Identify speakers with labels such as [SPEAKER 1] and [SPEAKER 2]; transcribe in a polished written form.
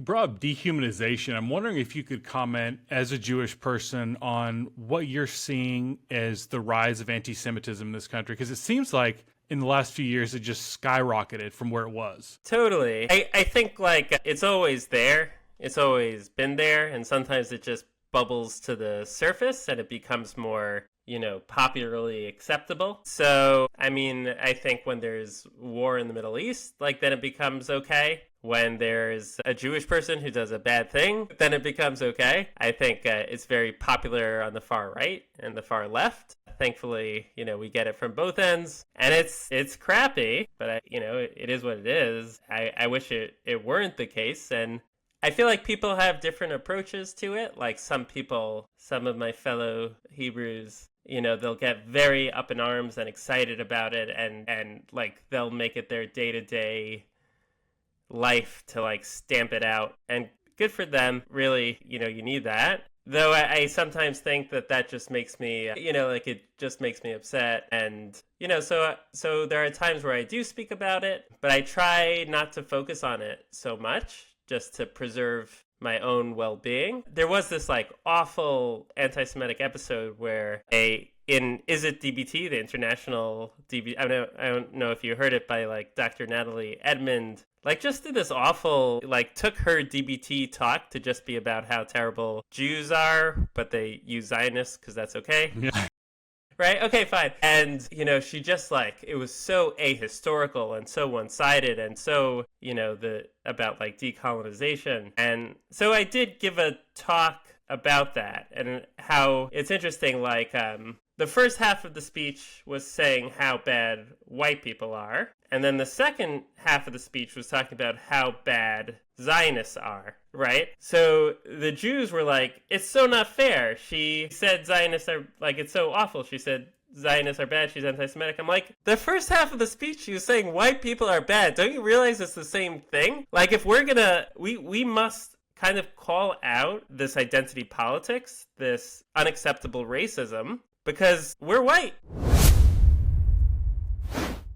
[SPEAKER 1] brought up dehumanization. I'm wondering if you could comment as a Jewish person on what you're seeing as the rise of anti-Semitism in this country, because it seems like in the last few years it just skyrocketed from where it was.
[SPEAKER 2] Totally. I think like it's always there. It's always been there, and sometimes it just bubbles to the surface and it becomes more, popularly acceptable. So, I mean, I think when there's war in the Middle East, like then it becomes okay. When there's a Jewish person who does a bad thing, then it becomes okay. I think it's very popular on the far right and the far left. Thankfully, we get it from both ends, and it's crappy, but it is what it is. I wish it weren't the case, and I feel like people have different approaches to it. Like some of my fellow Hebrews, they'll get very up in arms and excited about it, and like they'll make it their day-to-day life to like stamp it out, and good for them. Really, you need that. Though I sometimes think that just makes me, it just makes me upset. And, so there are times where I do speak about it, but I try not to focus on it so much, just to preserve my own well-being. There was this like awful anti-Semitic episode where in Is It DBT, the international DBT, I don't know if you heard it, by like Dr. Natalie Edmond, like just did this awful, like took her DBT talk to just be about how terrible Jews are, but they use Zionists because that's okay.
[SPEAKER 1] Yeah.
[SPEAKER 2] Right? Okay, fine. And, she just like, it was so ahistorical and so one-sided and so, about like decolonization. And so I did give a talk about that and how it's interesting, like, the first half of the speech was saying how bad white people are. And then the second half of the speech was talking about how bad Zionists are, right? So the Jews were like, it's so not fair. She said Zionists are, like, it's so awful. She said Zionists are bad. She's anti-Semitic. I'm like, the first half of the speech, she was saying white people are bad. Don't you realize it's the same thing? Like, if we're gonna, we must kind of call out this identity politics, this unacceptable racism, because we're white.